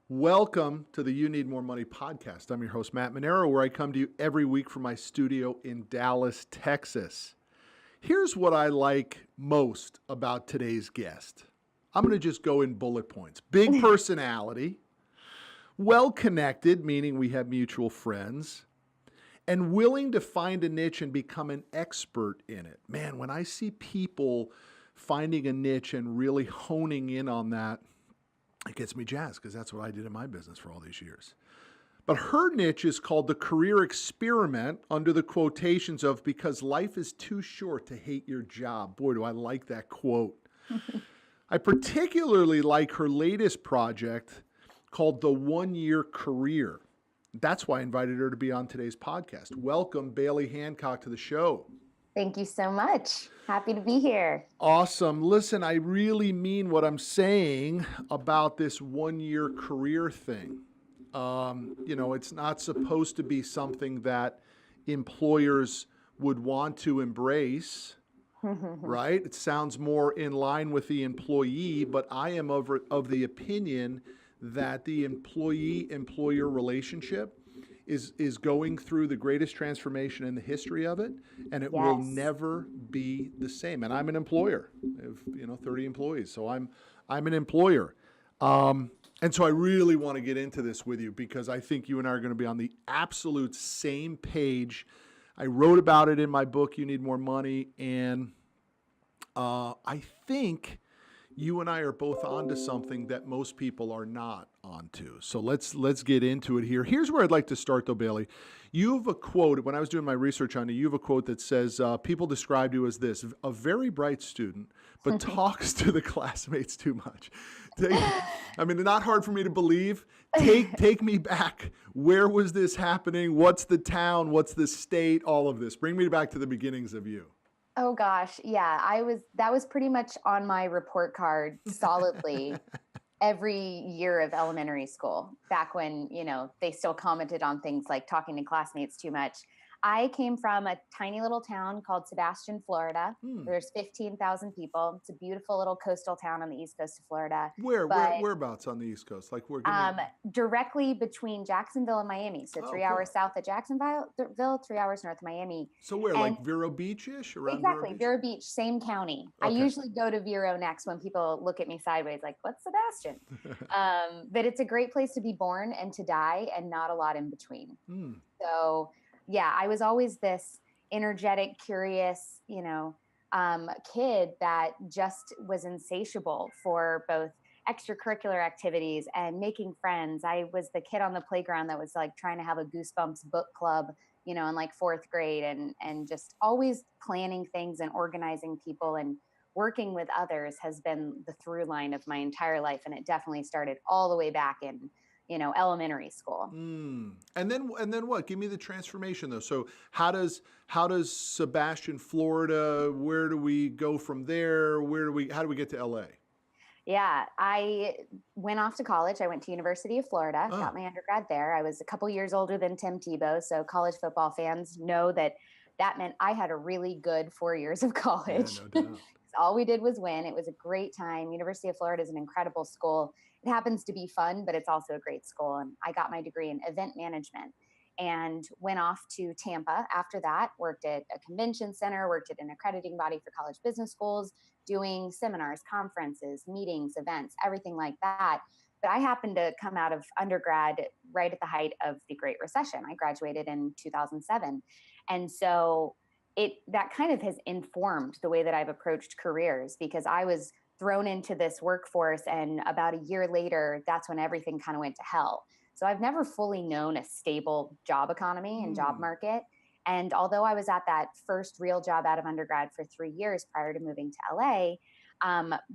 Welcome to the You Need More Money podcast. I'm your host, Matt Manero, where I come to you every week from my studio in Dallas, Texas. Here's what I like most about today's guest. I'm going to just go in bullet points. Big personality, well connected, meaning we have mutual friends, and willing to find a niche and become an expert in it. Man, when I see people finding a niche and really honing in on that, it gets me jazzed because that's what I did in my business for all these years. But her niche is called the career experiment under the quotations of because life is too short to hate your job. Boy, do I like that quote. I particularly like her latest project called the 1 Year Career. That's why I invited her to be on today's podcast. Welcome, Baily Hancock, to the show. Thank you so much. Happy to be here. Awesome. Listen, I really mean what I'm saying about this 1 year career thing. It's not supposed to be something that employers would want to embrace, right? It sounds more in line with the employee, but I am of the opinion that the employee-employer relationship is going through the greatest transformation in the history of it, and it will never be the same. And I'm an employer of 30 employees, so I'm an employer. And so I really want to get into this with you because I think you and I are going to be on the absolute same page. I wrote about it in my book, You Need More Money, and I think you and I are both onto something that most people are not onto. So let's get into it here. Here's where I'd like to start though, Baily. You have a quote, when I was doing my research on you have a quote that says, people described you as this, a very bright student, but talks to the classmates too much. Not hard for me to believe. Take me back. Where was this happening? What's the town? What's the state? All of this. Bring me back to the beginnings of you. Oh gosh. Yeah, that was pretty much on my report card solidly every year of elementary school, back when, they still commented on things like talking to classmates too much. I came from a tiny little town called Sebastian, Florida. There's 15,000 people. It's a beautiful little coastal town on the east coast of Florida. Whereabouts on the East Coast? Like where? Directly between Jacksonville and Miami. So 3 hours south of Jacksonville, 3 hours north of Miami. So where, like Vero Beach-ish? Around exactly, Vero Beach, same county. Okay. I usually go to Vero next when people look at me sideways like, what's Sebastian? But it's a great place to be born and to die and not a lot in between. So yeah, I was always this energetic, curious, kid that just was insatiable for both extracurricular activities and making friends. I was the kid on the playground that was like trying to have a Goosebumps book club, in like fourth grade, and just always planning things and organizing people and working with others has been the through line of my entire life. And it definitely started all the way back in elementary school. And then what? Give me the transformation though. So how does Sebastian, Florida, where do we go from there? How do we get to LA? Yeah, I went off to college. I went to University of Florida, got my undergrad there. I was a couple years older than Tim Tebow. So college football fans know that meant I had a really good 4 years of college. Yeah, no doubt. All we did was win. It was a great time. University of Florida is an incredible school. It happens to be fun, but it's also a great school. And I got my degree in event management and went off to Tampa after that, worked at a convention center, worked at an accrediting body for college business schools, doing seminars, conferences, meetings, events, everything like that. But I happened to come out of undergrad right at the height of the Great Recession. I graduated in 2007. And so that kind of has informed the way that I've approached careers, because I was thrown into this workforce and about a year later, that's when everything kind of went to hell. So I've never fully known a stable job economy and job market. And although I was at that first real job out of undergrad for 3 years prior to moving to LA,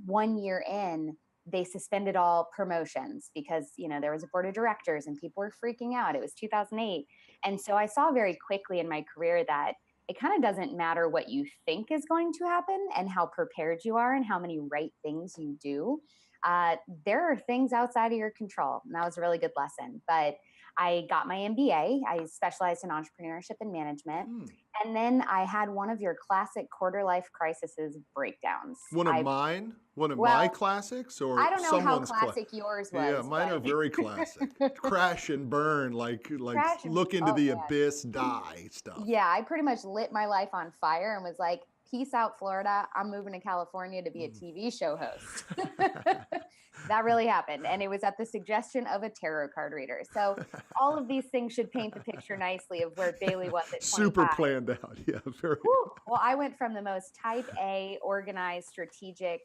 1 year in, they suspended all promotions because, there was a board of directors and people were freaking out. It was 2008. And so I saw very quickly in my career that it kind of doesn't matter what you think is going to happen and how prepared you are and how many right things you do. There are things outside of your control. And that was a really good lesson. But I got my MBA. I specialized in entrepreneurship and management. Hmm. And then I had one of your classic quarter life crises breakdowns. One of my Well, classics or I don't know how someone's classic yours Yeah, was, mine are but very classic. Crash and burn, like crash and, look into oh the man. abyss, die stuff. Yeah, I pretty much lit my life on fire and was like, peace out, Florida. I'm moving to California to be a Mm. TV show host. That really happened. And it was at the suggestion of a tarot card reader. So all of these things should paint the picture nicely of where Baily was at Super 25. planned out. Yeah, very. Whew. Well, I went from the most type A, organized, strategic,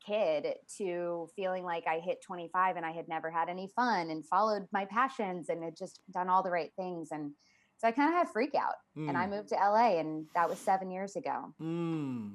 kid to feeling like I hit 25 and I had never had any fun and followed my passions and had just done all the right things. And so I kind of had freak out and I Mm. moved to LA, and that was 7 years ago.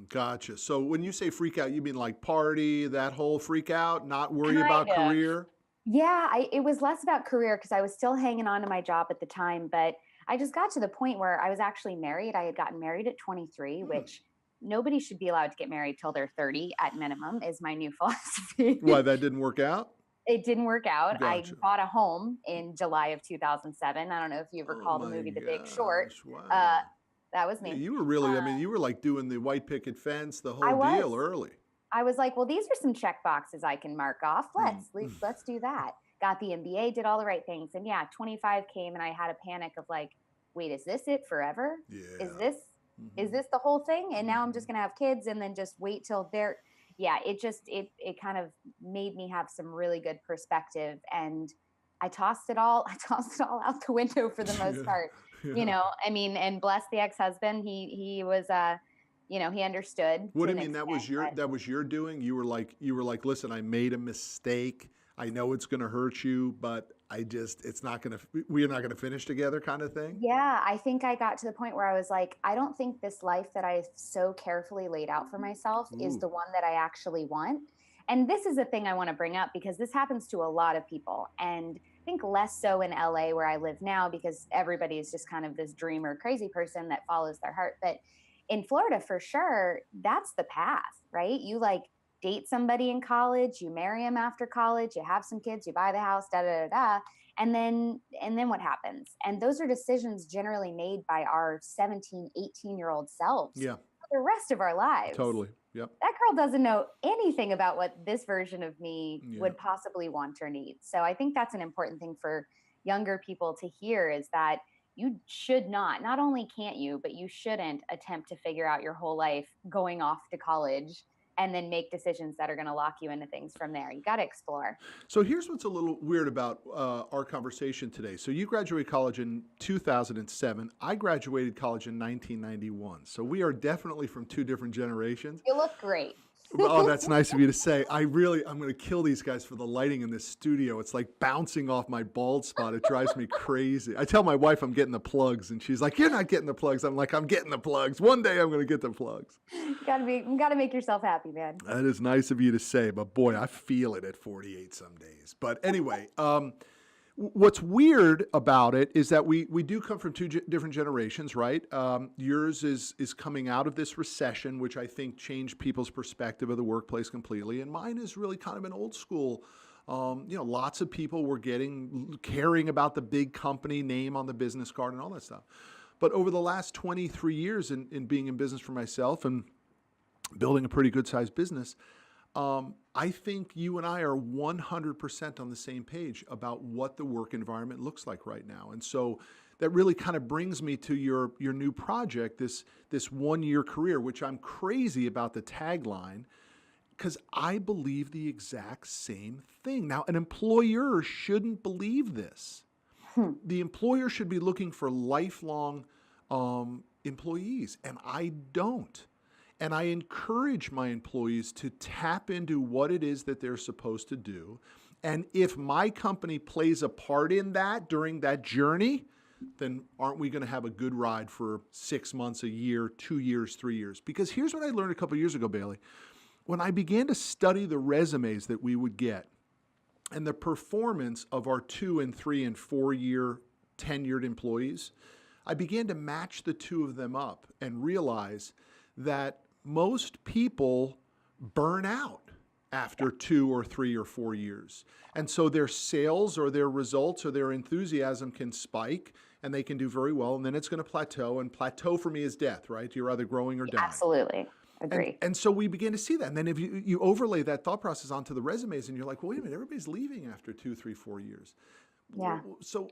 Gotcha. So when you say freak out, you mean like party, that whole freak out, not worry Kind about of. career? Yeah, it was less about career because I was still hanging on to my job at the time, but I just got to the point where I was actually married. I had gotten married at 23, Hmm. which nobody should be allowed to get married till they're 30 at minimum, is my new Why, philosophy. that didn't work out? It didn't work out. I Gotcha. bought a home in July of 2007. I don't know if you Oh recall the my movie The Big Short. gosh. Uh, Wow. that was Yeah, me. you were really, I Uh, mean, you were like doing the white picket fence, the I whole was. deal early. I was like, well, these are some check boxes I can mark off. Mm. Let's do that. Got the MBA, did all the right things. And yeah, 25 came and I had a panic of like, wait, is this it forever? Is Yeah. this is Hmm. this the whole thing? And now I'm Hmm. just gonna have kids and then just wait till they're yeah, it kind of made me have some really good perspective. And I tossed it all, I tossed it all out the window for the most Yeah. part. Yeah. I mean, and bless the ex-husband. He was he understood What to do you an mean extent, but that was your doing? You were like, listen, I made a mistake. I know it's going to hurt you, but it's not going to, we're not going to finish together kind of thing. yeah, I think I got to the point where I was like, I don't think this life that I so carefully laid out for myself is Ooh. the one that I actually want. And this is a thing I want to bring up because this happens to a lot of people. And I think less so in LA where I live now because everybody is just kind of this dreamer, crazy person that follows their heart. But in Florida, for sure, that's the path, right? You like date somebody in college, you marry them after college, you have some kids, you buy the house, da da da da, and then what happens? And those are decisions generally made by our 17, 18-year-old selves Yeah, for the rest of our lives. totally. Yep. That girl doesn't know anything about what this version of me Yeah. would possibly want or need. So I think that's an important thing for younger people to hear, is that you should not only can't you, but you shouldn't attempt to figure out your whole life going off to college and then make decisions that are going to lock you into things from there. You got to explore. So here's what's a little weird about our conversation today. So you graduated college in 2007. I graduated college in 1991. So we are definitely from two different generations. You look great. Oh, that's nice of you to say. I'm going to kill these guys for the lighting in this studio. It's like bouncing off my bald spot. It drives me crazy. I tell my wife I'm getting the plugs, and she's like, "You're not getting the plugs." I'm like, "I'm getting the plugs. One day I'm going to get the plugs." You gotta make yourself happy, man. That is nice of you to say, but boy, I feel it at 48 some days. But anyway, what's weird about it is that we do come from two different generations, right? Yours is coming out of this recession, which I think changed people's perspective of the workplace completely, and mine is really kind of an old school. Lots of people were caring about the big company name on the business card and all that stuff. But over the last 23 years in being in business for myself and building a pretty good sized business, I think you and I are 100% on the same page about what the work environment looks like right now. And so that really kind of brings me to your new project, this 1 year career, which I'm crazy about the tagline because I believe the exact same thing. Now, an employer shouldn't believe this. The employer should be looking for lifelong employees, and I don't. And I encourage my employees to tap into what it is that they're supposed to do. And if my company plays a part in that during that journey, then aren't we going to have a good ride for 6 months, a year, 2 years, 3 years? Because here's what I learned a couple of years ago, Baily. When I began to study the resumes that we would get and the performance of our 2 and 3 and 4 year tenured employees, I began to match the two of them up and realize that most people burn out. after 2 or 3 or 4 years. And so their sales or their results or their enthusiasm can spike and they can do very well. And then it's going to plateau. And plateau for me is death, right? You're either growing or dying. Absolutely. Agree. And so we begin to see that. And then if you overlay that thought process onto the resumes and you're like, well, wait a minute, everybody's leaving after 2, 3, 4 years. Yeah. So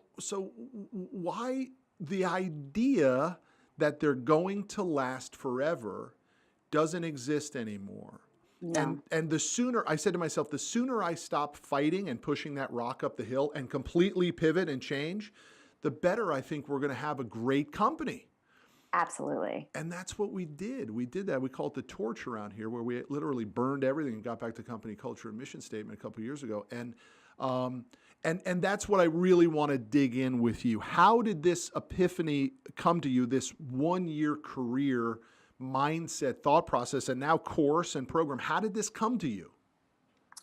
why the idea that they're going to last forever doesn't exist anymore? No. And the sooner, I said to myself, the sooner I stop fighting and pushing that rock up the hill and completely pivot and change, the better I think we're going to have a great company. Absolutely. And that's what we did. We did that. We call it the torch around here, where we literally burned everything and got back to company culture and mission statement a couple of years ago. And that's what I really want to dig in with you. How did this epiphany come to you, this 1-year career mindset, thought process, and now course and program? How did this come to you?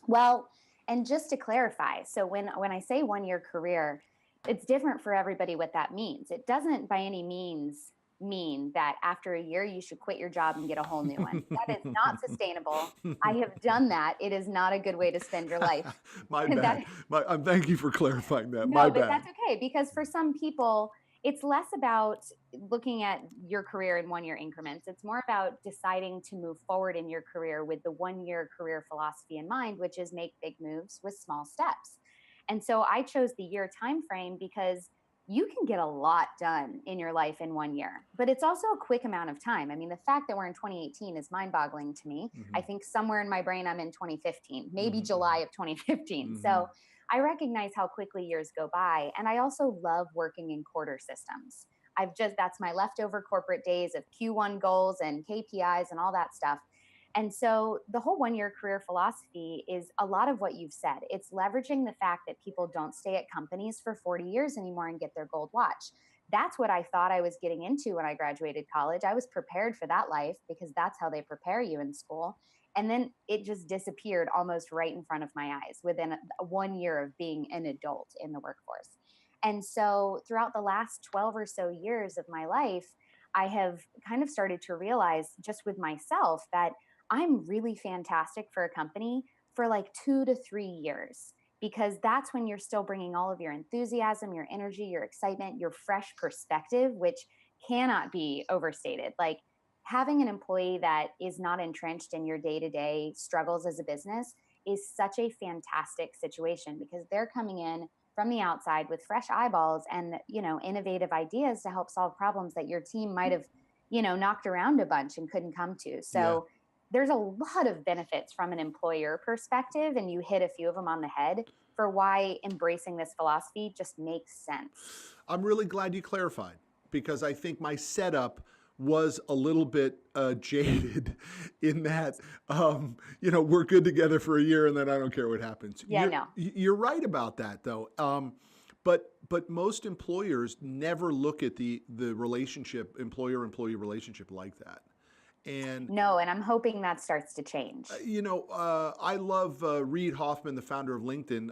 Well, and just to clarify, so when I say 1-year career, it's different for everybody what that means. It doesn't by any means mean that after a year you should quit your job and get a whole new one. That is not sustainable. I have done that. It is not a good way to spend your life. My bad. Thank you for clarifying that. No, My but bad. that's okay, because for some people, it's less about looking at your career in 1-year increments. It's more about deciding to move forward in your career with the 1-year career philosophy in mind, which is make big moves with small steps. And so I chose the year time frame because you can get a lot done in your life in 1 year, but it's also a quick amount of time. I mean, the fact that we're in 2018 is mind-boggling to me. Mm-hmm. I think somewhere in my brain, I'm in 2015, maybe Mm-hmm. July of 2015. Mm-hmm. So I recognize how quickly years go by. And I also love working in quarter systems. That's my leftover corporate days of Q1 goals and KPIs and all that stuff. And so the whole 1-year career philosophy is a lot of what you've said. It's leveraging the fact that people don't stay at companies for 40 years anymore and get their gold watch. That's what I thought I was getting into when I graduated college. I was prepared for that life because that's how they prepare you in school. And then it just disappeared almost right in front of my eyes within 1 year of being an adult in the workforce. And so throughout the last 12 or so years of my life, I have kind of started to realize just with myself that I'm really fantastic for a company for like 2 to 3 years, because that's when you're still bringing all of your enthusiasm, your energy, your excitement, your fresh perspective, which cannot be overstated. Like having an employee that is not entrenched in your day-to-day struggles as a business is such a fantastic situation, because they're coming in from the outside with fresh eyeballs and, innovative ideas to help solve problems that your team might have, knocked around a bunch and couldn't come to. So there's a lot of benefits from an employer perspective, and you hit a few of them on the head for why embracing this philosophy just makes sense. I'm really glad you clarified, because I think my setup was a little bit jaded in that, we're good together for a year and then I don't care what happens. Yeah, You're right about that, though. But most employers never look at the relationship, employer-employee relationship like that. And I'm hoping that starts to change. I love Reid Hoffman, the founder of LinkedIn.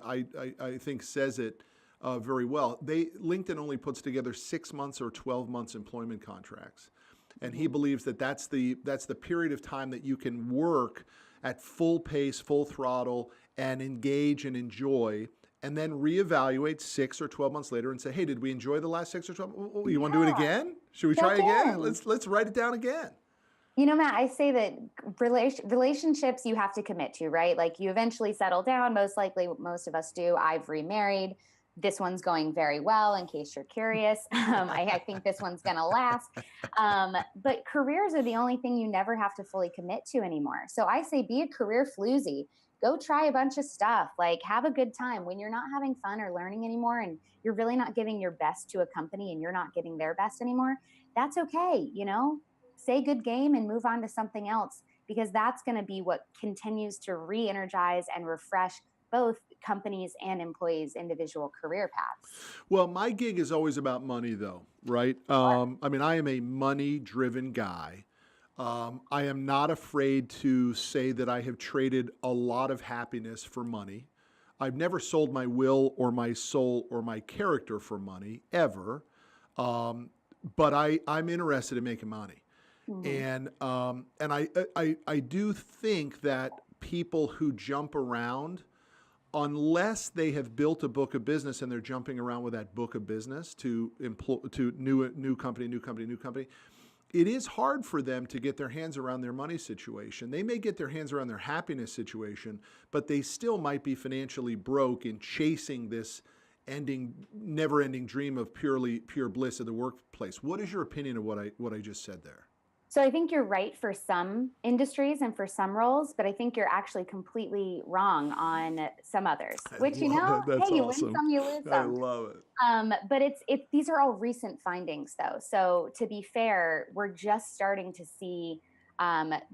I think says it very well. LinkedIn only puts together 6 months or 12 months employment contracts, and he believes that that's the period of time that you can work at full pace, full throttle, and engage and enjoy. And then reevaluate 6 or 12 months later and say, hey, did we enjoy the last 6 or 12? Oh, you want to do it again? Should we try again? Let's write it down again. Matt, I say that relationships you have to commit to, right? Like you eventually settle down. Most likely, most of us do. I've remarried. This one's going very well, in case you're curious. I think this one's going to last. But careers are the only thing you never have to fully commit to anymore. So I say be a career floozy. Go try a bunch of stuff. Like have a good time. When you're not having fun or learning anymore and you're really not giving your best to a company and you're not getting their best anymore, that's okay. Say good game and move on to something else, because that's going to be what continues to re-energize and refresh both companies and employees' individual career paths. Well, my gig is always about money, though, right? I am a money-driven guy. I am not afraid to say that I have traded a lot of happiness for money. I've never sold my will or my soul or my character for money, ever. But I'm interested in making money. Mm-hmm. And I do think that people who jump around, unless they have built a book of business and they're jumping around with that book of business to new company, it is hard for them to get their hands around their money situation. They may get their hands around their happiness situation, but they still might be financially broke in chasing this never-ending dream of pure bliss of the workplace. What is your opinion of what I just said there? So I think you're right for some industries and for some roles, but I think you're actually completely wrong on some others, which, That's hey, you win awesome. some, you lose I some. love it. But these are all recent findings though. So to be fair, we're just starting to see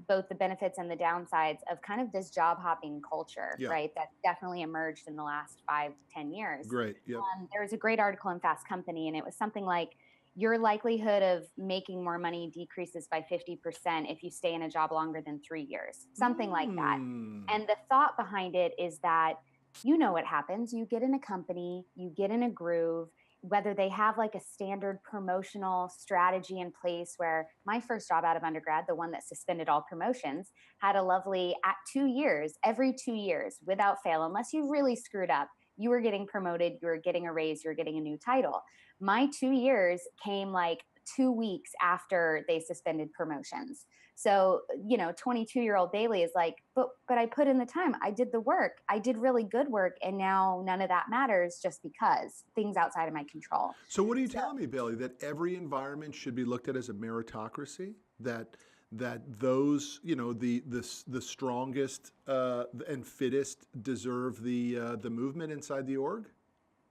both the benefits and the downsides of kind of this job hopping culture, Yeah. right? That's definitely emerged in the last 5 to 10 years. Great. Yep. There was a great article in Fast Company, and it was something like your likelihood of making more money decreases by 50% if you stay in a job longer than 3 years, something like that. And the thought behind it is that, you know, what happens. You get in a company, you get in a groove, whether they have like a standard promotional strategy in place. Where my first job out of undergrad, the one that suspended all promotions, had a lovely at 2 years, every 2 years without fail, unless you really screwed up, you were getting promoted, you were getting a raise, you were getting a new title. My 2 years came like 2 weeks after they suspended promotions. So, 22-year-old Baily is like, but I put in the time. I did the work. I did really good work. And now none of that matters just because things outside of my control. So what are you telling me, Bailey? That every environment should be looked at as a meritocracy? That those, the strongest and fittest deserve the movement inside the org?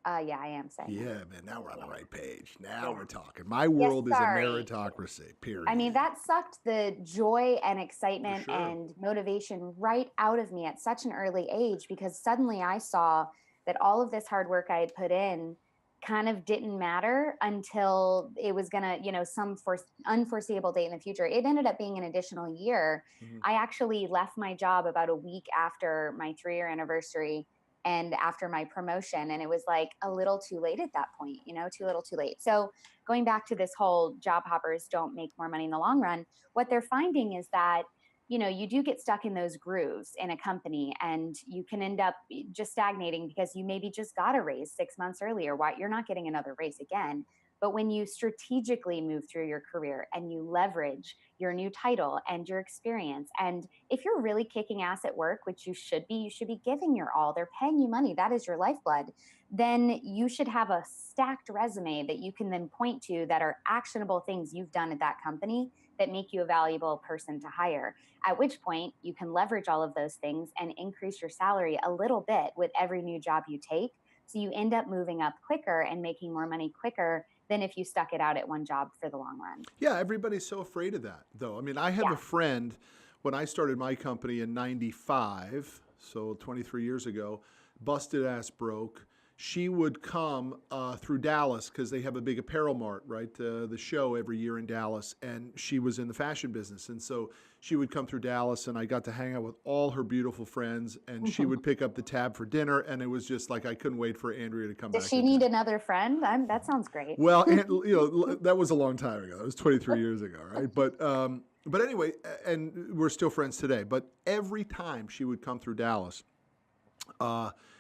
Yeah, I am saying that. Yeah, man, now we're on the right page. Now we're talking. My world is a meritocracy, period. I mean, that sucked the joy and For excitement sure. and motivation right out of me at such an early age, because suddenly I saw that all of this hard work I had put in kind of didn't matter until it was gonna, some unforeseeable date in the future. It ended up being an additional year. Mhm. I actually left my job about a week after my 3-year anniversary and after my promotion. And it was like a little too late at that point, too little too late. So going back to this whole job hoppers don't make more money in the long run, what they're finding is that, you do get stuck in those grooves in a company, and you can end up just stagnating because you maybe just got a raise 6 months earlier. Why you're not getting another raise again. But when you strategically move through your career and you leverage your new title and your experience, and if you're really kicking ass at work, which you should be giving your all. They're paying you money. That is your lifeblood. Then you should have a stacked resume that you can then point to that are actionable things you've done at that company that make you a valuable person to hire. At which point you can leverage all of those things and increase your salary a little bit with every new job you take. So you end up moving up quicker and making more money quicker than if you stuck it out at one job for the long run. Yeah, everybody's so afraid of that, though. I mean, I have a friend, when I started my company in 95, so 23 years ago, busted ass broke. She would come through Dallas because they have a big apparel mart, right? The show every year in Dallas, and she was in the fashion business. And so she would come through Dallas, and I got to hang out with all her beautiful friends, and she would pick up the tab for dinner, and it was just like I couldn't wait for Andrea to come back. Does she need another friend? That sounds great. Well, and, that was a long time ago. That was 23 years ago, right? But anyway, and we're still friends today. But every time she would come through Dallas,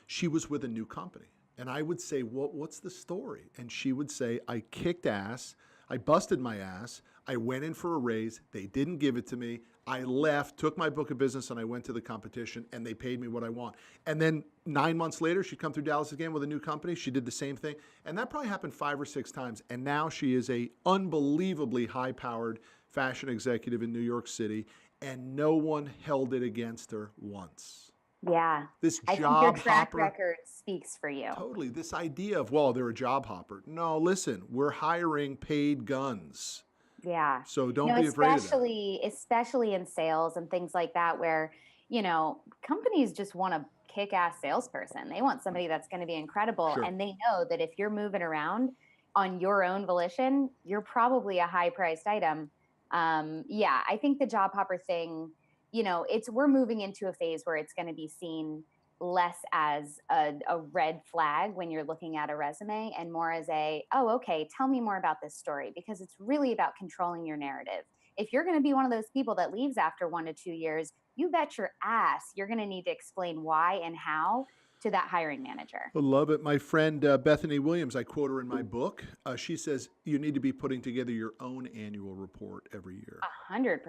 she was with a new company. And I would say, what's the story? And she would say, I kicked ass. I busted my ass. I went in for a raise. They didn't give it to me. I left, took my book of business, and I went to the competition, and they paid me what I want. And then 9 months later, she'd come through Dallas again with a new company. She did the same thing. And that probably happened 5 or 6 times. And now she is a unbelievably high-powered fashion executive in New York City, and no one held it against her once. Yeah. This I job think your track hopper record speaks for you. Totally. This idea of, well, they're a job hopper. No, listen, we're hiring paid guns. Yeah. So don't be afraid of that. Especially in sales and things like that, where, companies just want a kick-ass salesperson. They want somebody that's going to be incredible. Sure. And they know that if you're moving around on your own volition, you're probably a high-priced item. I think the job hopper thing, we're moving into a phase where it's going to be seen less as a red flag when you're looking at a resume, and more as okay, tell me more about this story, because it's really about controlling your narrative. If you're going to be one of those people that leaves after 1 to 2 years, you bet your ass you're going to need to explain why and how to that hiring manager. I love it. My friend Bethany Williams, I quote her in my book. She says you need to be putting together your own annual report every year. 100%.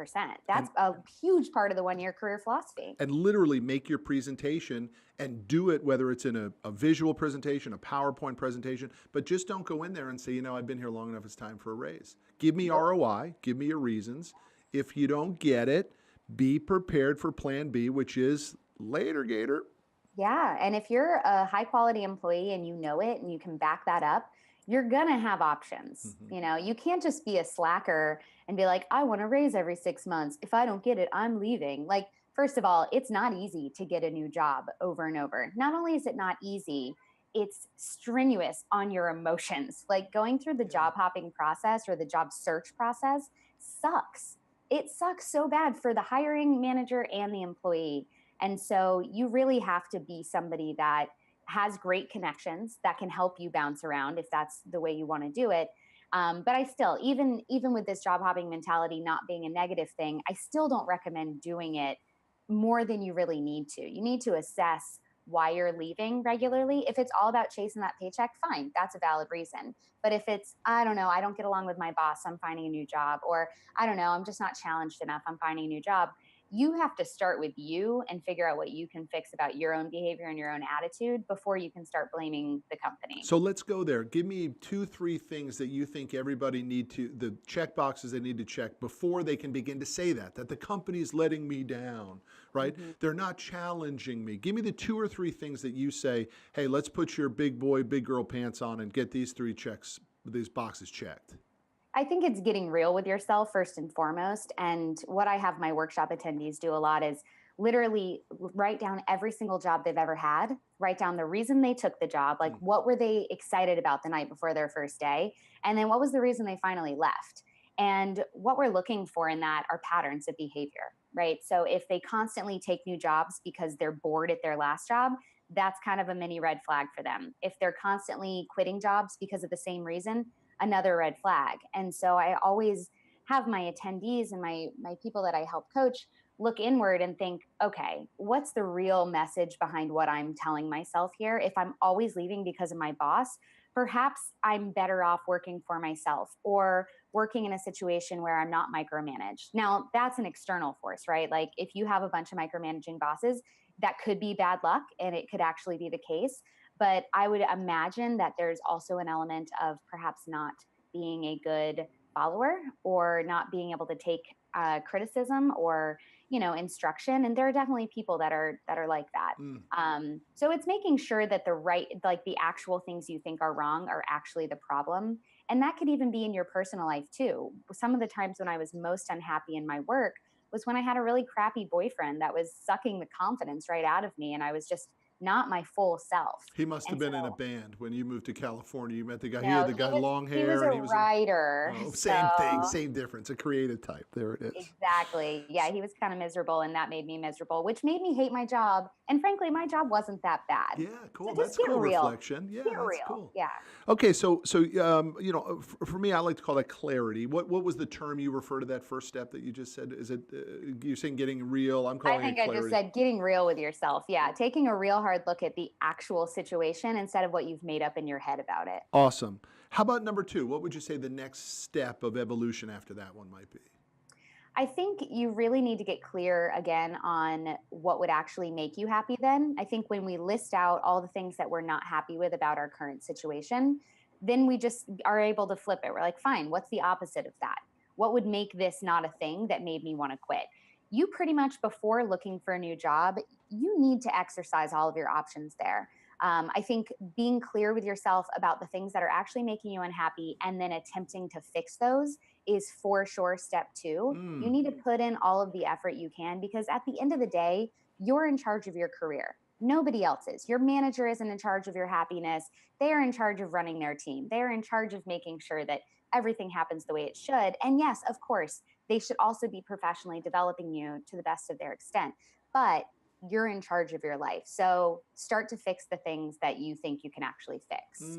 That's And a huge part of the 1 year career philosophy. and literally make your presentation and do it, whether it's in a visual presentation, a PowerPoint presentation, but just don't go in there and say, I've been here long enough, it's time for a raise. Give me ROI, give me your reasons. If you don't get it, be prepared for plan B, which is later, Gator. Yeah. And if you're a high quality employee and you know it and you can back that up, you're going to have options. You can't just be a slacker and be like, I want to raise every 6 months. If I don't get it, I'm leaving. Like, first of all, it's not easy to get a new job over and over. Not only is it not easy, it's strenuous on your emotions. Like going through the job hopping process or the job search process sucks. It sucks so bad for the hiring manager and the employee. And so you really have to be somebody that has great connections that can help you bounce around if that's the way you want to do it. But I still, even with this job hopping mentality not being a negative thing, I still don't recommend doing it more than you really need to. You need to assess why you're leaving regularly. If it's all about chasing that paycheck, fine, that's a valid reason. But if it's, I don't know, I don't get along with my boss, I'm finding a new job, or I don't know, I'm just not challenged enough, I'm finding a new job. You have to start with you and figure out what you can fix about your own behavior and your own attitude before you can start blaming the company. So let's go there. Give me 2-3 things that you think everybody the check boxes they need to check before they can begin to say that the company's letting me down, right? They're not challenging me. Give me the 2 or 3 things that you say, hey, let's put your big boy, big girl pants on and get these boxes checked. I think it's getting real with yourself first and foremost. And what I have my workshop attendees do a lot is literally write down every single job they've ever had, write down the reason they took the job, like what were they excited about the night before their first day, and then what was the reason they finally left. And what we're looking for in that are patterns of behavior, right? So if they constantly take new jobs because they're bored at their last job, that's kind of a mini red flag for them. If they're constantly quitting jobs because of the same reason, another red flag. And so I always have my attendees and my people that I help coach look inward and think, okay, what's the real message behind what I'm telling myself here? If I'm always leaving because of my boss, perhaps I'm better off working for myself or working in a situation where I'm not micromanaged. Now, that's an external force, right? Like if you have a bunch of micromanaging bosses, that could be bad luck and it could actually be the case. But I would imagine that there's also an element of perhaps not being a good follower or not being able to take criticism or instruction. And there are definitely people that are like that. So it's making sure that the actual things you think are wrong are actually the problem. And that could even be in your personal life too. Some of the times when I was most unhappy in my work was when I had a really crappy boyfriend that was sucking the confidence right out of me, and I was just not my full self. He must have been in a band when you moved to California. You met the guy. He No, had the guy long hair. he was and a he was writer. same thing, So same difference. A creative type. There it is. exactly. Yeah, he was kind of miserable, and that made me miserable, which made me hate my job. And frankly, my job wasn't that bad. Yeah, cool. So That's get cool real. reflection. Yeah, Get that's real. cool. Yeah. Okay, so for me, I like to call that clarity. What was the term you refer to that first step that you just said? Is it you're saying getting real? I'm calling I think it clarity. I just said getting real with yourself. Yeah, taking a real hard look at the actual situation instead of what you've made up in your head about it. Awesome. How about number 2? What would you say the next step of evolution after that one might be? I think you really need to get clear again on what would actually make you happy then. I think when we list out all the things that we're not happy with about our current situation, then we just are able to flip it. We're like, fine, what's the opposite of that? What would make this not a thing that made me want to quit? You pretty much, before looking for a new job, you need to exercise all of your options there. I think being clear with yourself about the things that are actually making you unhappy and then attempting to fix those is for sure step 2. You need to put in all of the effort you can, because at the end of the day, you're in charge of your career. Nobody else is. Your manager isn't in charge of your happiness. They are in charge of running their team. They're in charge of making sure that everything happens the way it should. And yes, of course, they should also be professionally developing you to the best of their extent. But you're in charge of your life. So start to fix the things that you think you can actually fix.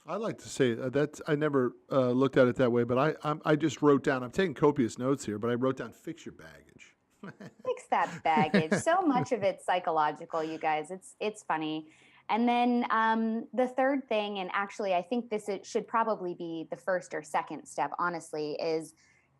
I like to say that I never looked at it that way, but I just wrote down. I'm taking copious notes here, but I wrote down fix your baggage. Fix that baggage. So much of it's psychological, you guys. It's funny. And then the third thing, and actually, I think it should probably be the first or second step, honestly, is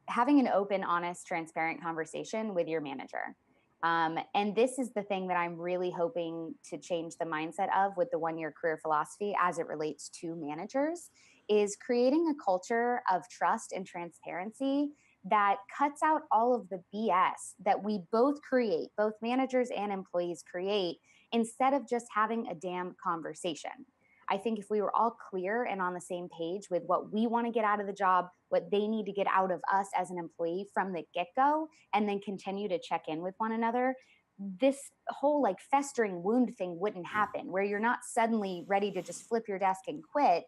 having an open, honest, transparent conversation with your manager. And this is the thing that I'm really hoping to change the mindset of with the 1 year career philosophy as it relates to managers is creating a culture of trust and transparency that cuts out all of the BS that we both create, both managers and employees create, instead of just having a damn conversation. I think if we were all clear and on the same page with what we want to get out of the job, what they need to get out of us as an employee from the get go, and then continue to check in with one another, this whole like festering wound thing wouldn't happen where you're not suddenly ready to just flip your desk and quit.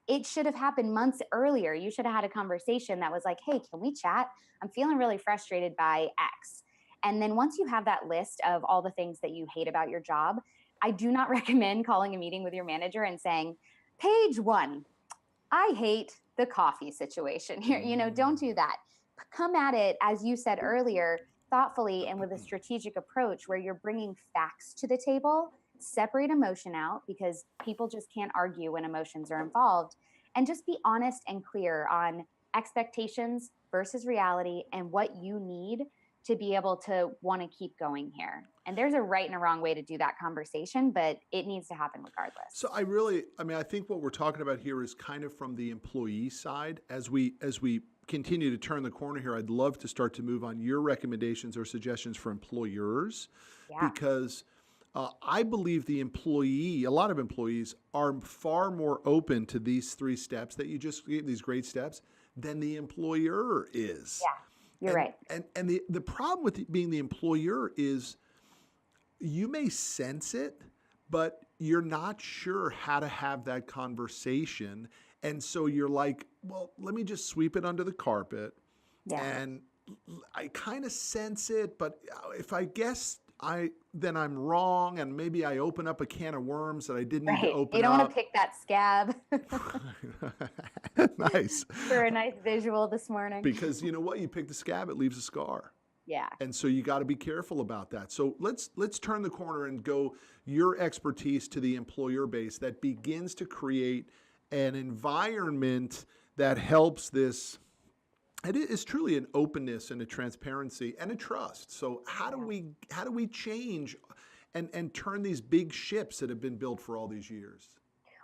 It should have happened months earlier. You should have had a conversation that was like, hey, can we chat? I'm feeling really frustrated by X. And then once you have that list of all the things that you hate about your job, I do not recommend calling a meeting with your manager and saying, page one, I hate the coffee situation here. Don't do that. Come at it, as you said earlier, thoughtfully and with a strategic approach where you're bringing facts to the table, separate emotion out because people just can't argue when emotions are involved, and just be honest and clear on expectations versus reality and what you need to be able to want to keep going here. And there's a right and a wrong way to do that conversation, but it needs to happen regardless. So I think what we're talking about here is kind of from the employee side. As we continue to turn the corner here, I'd love to start to move on your recommendations or suggestions for employers, Yeah. because I believe a lot of employees are far more open to these 3 steps that you just gave, these great steps, than the employer is. Yeah. You're right. And the problem with being the employer is you may sense it, but you're not sure how to have that conversation. And so you're like, well, let me just sweep it under the carpet. Yeah. And I kind of sense it, but if I guess then I'm wrong, and maybe I open up a can of worms that I didn't need to Right. open You don't want up. to pick that scab Nice. for a nice visual this morning. Because you know what? You pick the scab, it leaves a scar. Yeah. And so you got to be careful about that. So let's turn the corner and go your expertise to the employer base that begins to create an environment that helps this. It is truly an openness and a transparency and a trust. So how do we change and turn these big ships that have been built for all these years?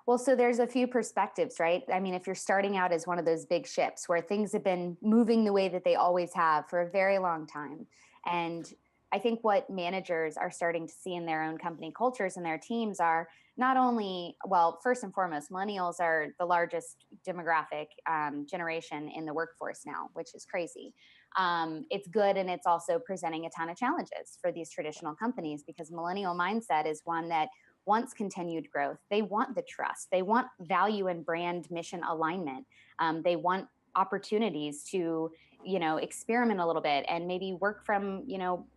Well, so there's a few perspectives, right? I mean, if you're starting out as one of those big ships where things have been moving the way that they always have for a very long time, and I think what managers are starting to see in their own company cultures and their teams are not only, well, first and foremost, millennials are the largest demographic generation in the workforce now, which is crazy. It's good, and it's also presenting a ton of challenges for these traditional companies because millennial mindset is one that wants continued growth. They want the trust. They want value and brand mission alignment. They want opportunities to experiment a little bit and maybe work from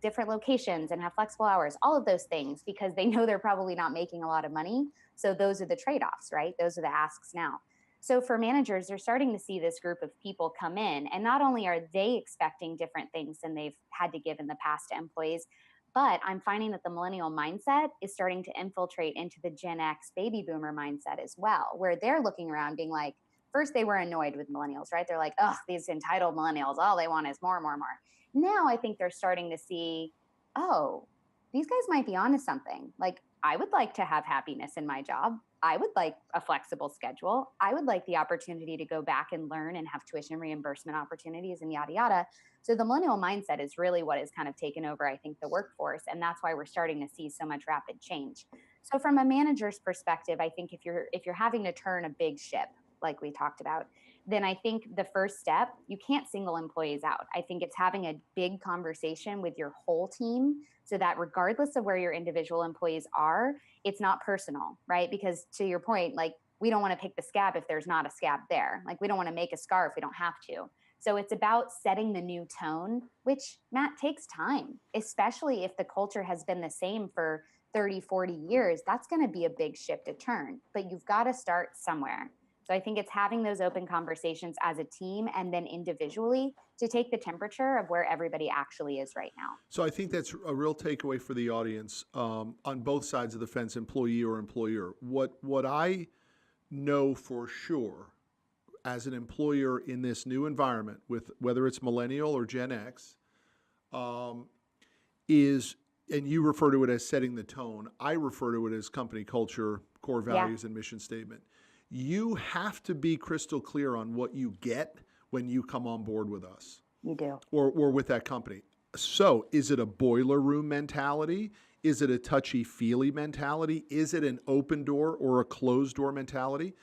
different locations and have flexible hours, all of those things, because they know they're probably not making a lot of money. So those are the trade-offs, right? Those are the asks now. So for managers, they're starting to see this group of people come in, and not only are they expecting different things than they've had to give in the past to employees, but I'm finding that the millennial mindset is starting to infiltrate into the Gen X baby boomer mindset as well, where they're looking around being like, first they were annoyed with millennials, right? They're like, oh, these entitled millennials, all they want is more, more, more. Now I think they're starting to see, oh, these guys might be onto something. Like, I would like to have happiness in my job. I would like a flexible schedule. I would like the opportunity to go back and learn and have tuition reimbursement opportunities and yada, yada. So the millennial mindset is really what has kind of taken over, I think, the workforce. And that's why we're starting to see so much rapid change. So from a manager's perspective, I think if you're having to turn a big ship, like we talked about, then I think the first step, you can't single employees out. I think it's having a big conversation with your whole team so that regardless of where your individual employees are, it's not personal, right? Because to your point, like, we don't want to pick the scab if there's not a scab there. Like, we don't want to make a scar if we don't have to. So it's about setting the new tone, which, Matt, takes time, especially if the culture has been the same for 30, 40 years. That's going to be a big ship to turn, but you've got to start somewhere. So I think it's having those open conversations as a team and then individually to take the temperature of where everybody actually is right now. So I think that's a real takeaway for the audience on both sides of the fence, employee or employer. What I know for sure as an employer in this new environment, with whether it's millennial or Gen X, is, and you refer to it as setting the tone, I refer to it as company culture, core values, and mission statement. You have to be crystal clear on what you get when you come on board with us. You do. Or with that company. So is it a boiler room mentality? Is it a touchy-feely mentality? Is it an open door or a closed door mentality?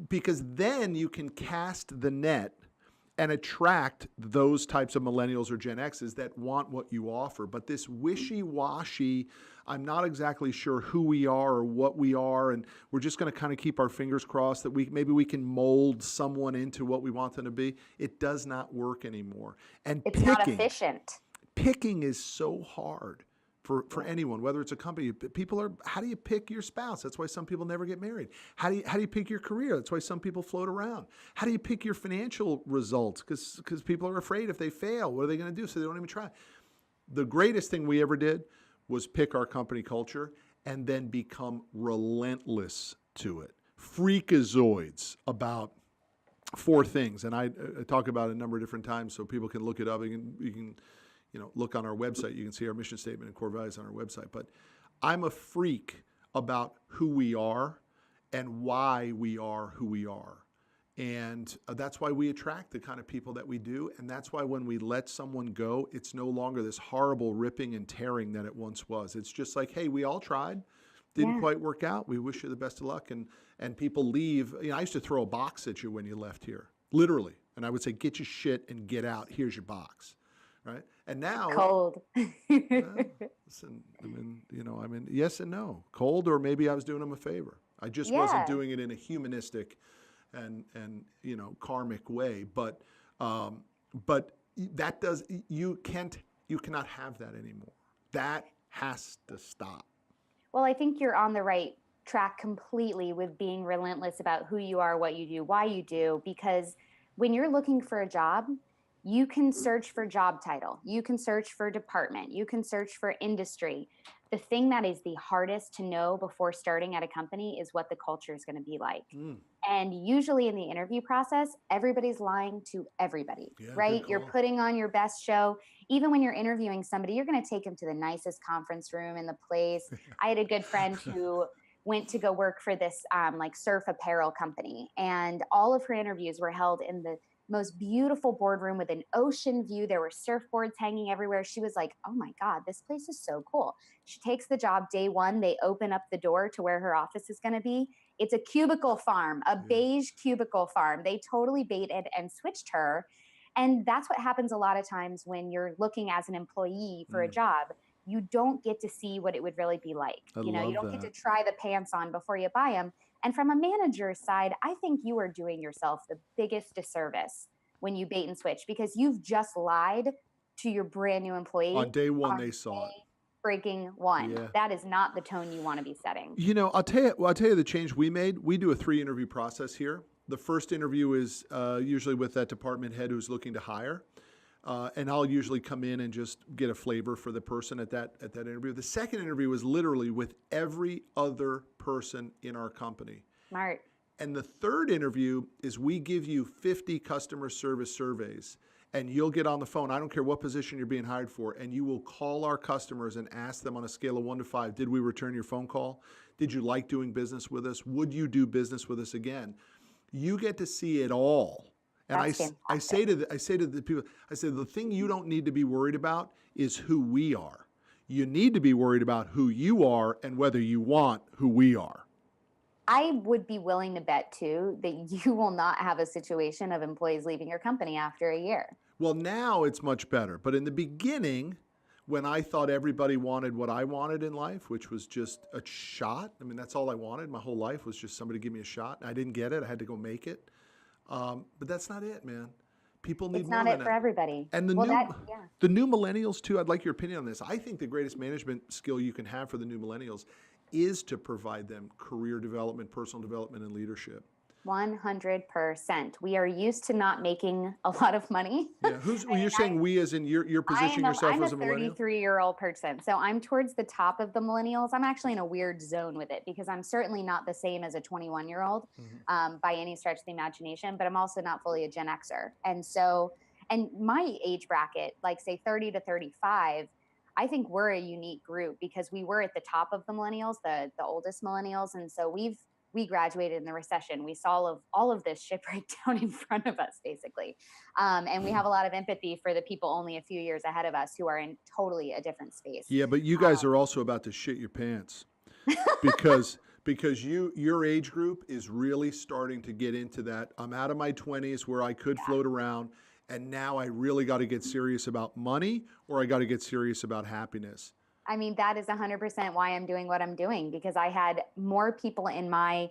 Because then you can cast the net and attract those types of millennials or Gen X's that want what you offer. But this wishy-washy, I'm not exactly sure who we are or what we are, and we're just going to kind of keep our fingers crossed that maybe we can mold someone into what we want them to be. It does not work anymore. And it's not efficient. Picking is so hard for anyone, whether it's a company. How do you pick your spouse? That's why some people never get married. How do you pick your career? That's why some people float around. How do you pick your financial results? Because people are afraid if they fail, what are they going to do? So they don't even try. The greatest thing we ever did was pick our company culture and then become relentless to it. Freakazoids about 4 things. And I talk about it a number of different times so people can look it up. You can look on our website. You can see our mission statement and core values on our website. But I'm a freak about who we are and why we are who we are. And that's why we attract the kind of people that we do. And that's why when we let someone go, it's no longer this horrible ripping and tearing that it once was. It's just like, hey, we all tried. Didn't quite work out. We wish you the best of luck. And people leave. I used to throw a box at you when you left here, literally. And I would say, get your shit and get out. Here's your box. Right? And now cold. Listen, yes and no. Cold, or maybe I was doing them a favor. I just wasn't doing it in a humanistic and karmic way. But that you cannot have that anymore. That has to stop. Well, I think you're on the right track completely with being relentless about who you are, what you do, why you do, because when you're looking for a job, you can search for job title, you can search for department, you can search for industry. The thing that is the hardest to know before starting at a company is what the culture is going to be like. And usually in the interview process, everybody's lying to everybody, right? You're putting on your best show. Even when you're interviewing somebody, you're going to take them to the nicest conference room in the place. I had a good friend who went to go work for this surf apparel company, and all of her interviews were held in the most beautiful boardroom with an ocean view. There were surfboards hanging everywhere. She was like, oh my God, this place is so cool. She takes the job day one. They open up the door to where her office is going to be. It's a cubicle farm, a beige cubicle farm. They totally baited and switched her. And that's what happens a lot of times when you're looking as an employee for a job. You don't get to see what it would really be like. You don't get to try the pants on before you buy them. And from a manager's side, I think you are doing yourself the biggest disservice when you bait and switch, because you've just lied to your brand new employee. On day one, they saw it. Breaking one. Yeah. That is not the tone you want to be setting. I'll tell you the change we made. We do a 3-interview process here. The first interview is usually with that department head who's looking to hire. And I'll usually come in and just get a flavor for the person at that interview. The second interview is literally with every other person in our company. Smart. And the third interview is we give you 50 customer service surveys, and you'll get on the phone. I don't care what position you're being hired for, and you will call our customers and ask them on a scale of 1 to 5, did we return your phone call? Did you like doing business with us? Would you do business with us again? You get to see it all. And I say to the people, the thing you don't need to be worried about is who we are. You need to be worried about who you are and whether you want who we are. I would be willing to bet, too, that you will not have a situation of employees leaving your company after a year. Well, now it's much better. But in the beginning, when I thought everybody wanted what I wanted in life, which was just a shot. I mean, that's all I wanted. My whole life was just somebody give me a shot. I didn't get it. I had to go make it. But that's not it, man. People need more than that. It's not it for everybody. And the new millennials, too, I'd like your opinion on this. I think the greatest management skill you can have for the new millennials is to provide them career development, personal development, and leadership. 100%. We are used to not making a lot of money. Yeah, you're saying we as in you're positioning yourself I'm as a a millennial? 33-year-old person. So I'm towards the top of the millennials. I'm actually in a weird zone with it because I'm certainly not the same as a 21-year-old by any stretch of the imagination, but I'm also not fully a Gen Xer. And my age bracket, like say 30 to 35, I think we're a unique group because we were at the top of the millennials, the oldest millennials. And so we graduated in the recession. We saw all of this shit break down in front of us, basically. And we have a lot of empathy for the people only a few years ahead of us who are in totally a different space. Yeah, but you guys are also about to shit your pants because your age group is really starting to get into that. I'm out of my 20s where I could float around, and now I really got to get serious about money, or I got to get serious about happiness. I mean, that is 100% why I'm doing what I'm doing, because I had more people in my,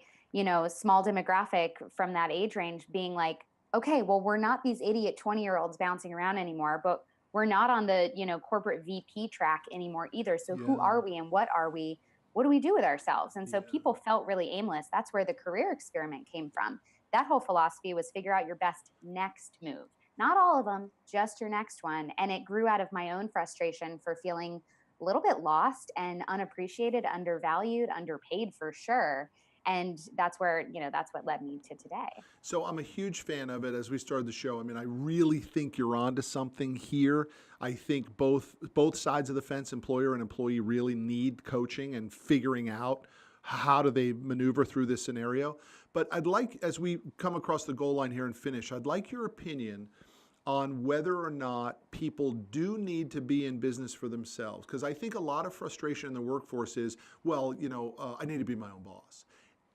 small demographic from that age range being like, okay, well, we're not these idiot 20-year-olds bouncing around anymore, but we're not on the, corporate VP track anymore either. So who are we and what are we? What do we do with ourselves? And so people felt really aimless. That's where the career experiment came from. That whole philosophy was figure out your best next move. Not all of them, just your next one. And it grew out of my own frustration for feeling a little bit lost and unappreciated, undervalued, underpaid for sure. And that's where, that's what led me to today. So I'm a huge fan of it. As we started the show, I mean, I really think you're onto something here. I think both sides of the fence, employer and employee, really need coaching and figuring out how do they maneuver through this scenario. But I'd like, as we come across the goal line here and finish, I'd like your opinion on whether or not people do need to be in business for themselves. Because I think a lot of frustration in the workforce is, well, I need to be my own boss.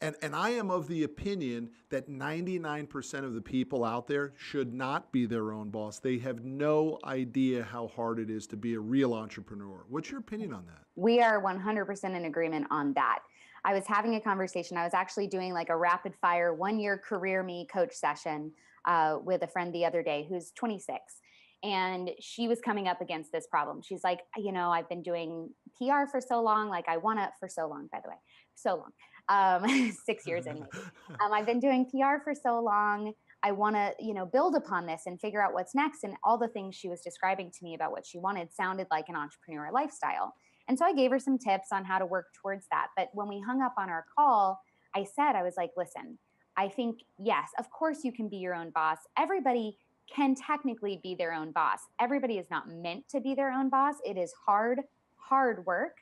And I am of the opinion that 99% of the people out there should not be their own boss. They have no idea how hard it is to be a real entrepreneur. What's your opinion on that? We are 100% in agreement on that. I was having a conversation. I was actually doing like a rapid fire 1-year career me coach session with a friend the other day who's 26. And she was coming up against this problem. She's like, I've been doing PR for so long. Like for so long, by the way, so long. 6 years anyway. I've been doing PR for so long. I want to, build upon this and figure out what's next. And all the things she was describing to me about what she wanted sounded like an entrepreneur lifestyle. And so I gave her some tips on how to work towards that. But when we hung up on our call, I was like, listen, I think, yes, of course you can be your own boss. Everybody can technically be their own boss. Everybody is not meant to be their own boss. It is hard work.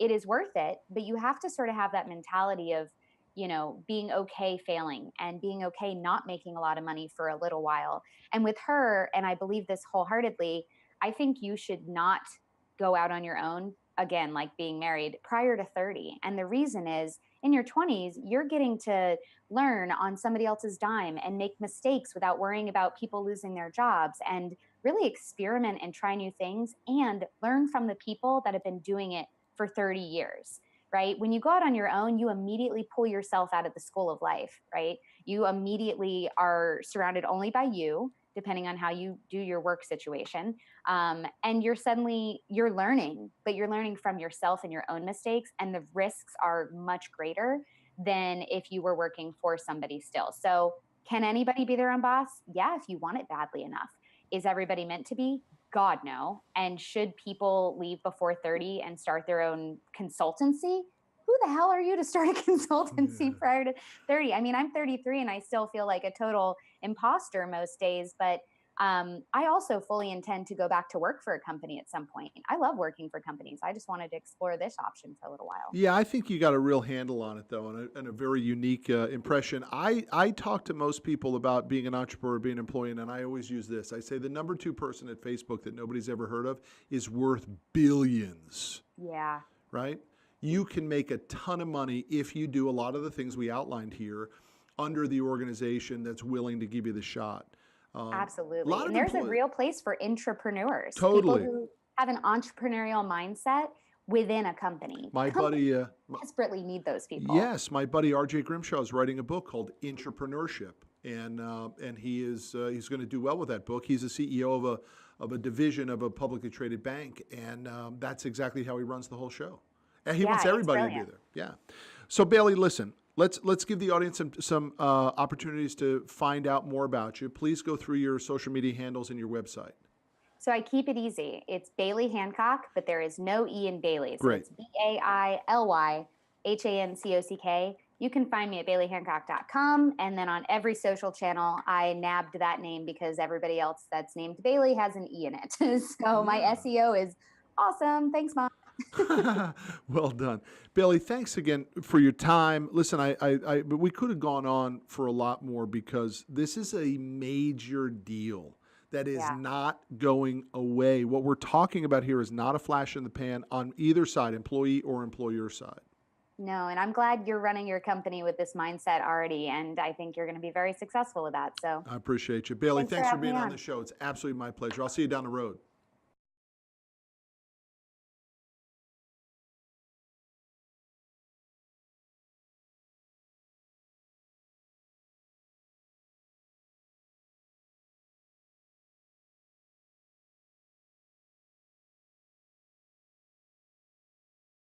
It is worth it, but you have to sort of have that mentality of, being okay failing and being okay not making a lot of money for a little while. And with her, and I believe this wholeheartedly, I think you should not go out on your own, again, like being married, prior to 30. And the reason is in your 20s, you're getting to learn on somebody else's dime and make mistakes without worrying about people losing their jobs, and really experiment and try new things and learn from the people that have been doing it for 30 years, right? When you go out on your own, you immediately pull yourself out of the school of life, right? You immediately are surrounded only by you, depending on how you do your work situation. And you're learning, but you're learning from yourself and your own mistakes. And the risks are much greater than if you were working for somebody still. So can anybody be their own boss? Yeah, if you want it badly enough. Is everybody meant to be? God, no. And should people leave before 30 and start their own consultancy? Who the hell are you to start a consultancy prior to 30? I mean, I'm 33 and I still feel like a total imposter most days, but I also fully intend to go back to work for a company at some point. I love working for companies. I just wanted to explore this option for a little while. Yeah, I think you got a real handle on it, though, and a very unique impression. I talk to most people about being an entrepreneur, being an employee, and I always use this. I say the number 2 person at Facebook that nobody's ever heard of is worth billions. Yeah. Right? You can make a ton of money if you do a lot of the things we outlined here under the organization that's willing to give you the shot. Absolutely. And there's a real place for intrapreneurs. Totally. People who have an entrepreneurial mindset within a company. My buddy desperately need those people. Yes, my buddy RJ Grimshaw is writing a book called Intrapreneurship, and he's going to do well with that book. He's the CEO of a division of a publicly traded bank, and that's exactly how he runs the whole show. And he Yeah, wants he's everybody to be brilliant. there. Yeah. So Baily, listen, let's give the audience some opportunities to find out more about you. Please go through your social media handles and your website. So I keep it easy. It's Baily Hancock, but there is no E in Bailey. So Great. it's BAILYHANCOCK. You can find me at bailyhancock.com. And then on every social channel, I nabbed that name because everybody else that's named Baily has an E in it. So my SEO is awesome. Thanks, Mom. Well done. Baily, thanks again for your time. Listen, but we could have gone on for a lot more because this is a major deal that is not going away. What we're talking about here is not a flash in the pan on either side, employee or employer side. No, and I'm glad you're running your company with this mindset already, and I think you're going to be very successful with that. So I appreciate you. Baily, thanks for having being me on the show. It's absolutely my pleasure. I'll see you down the road.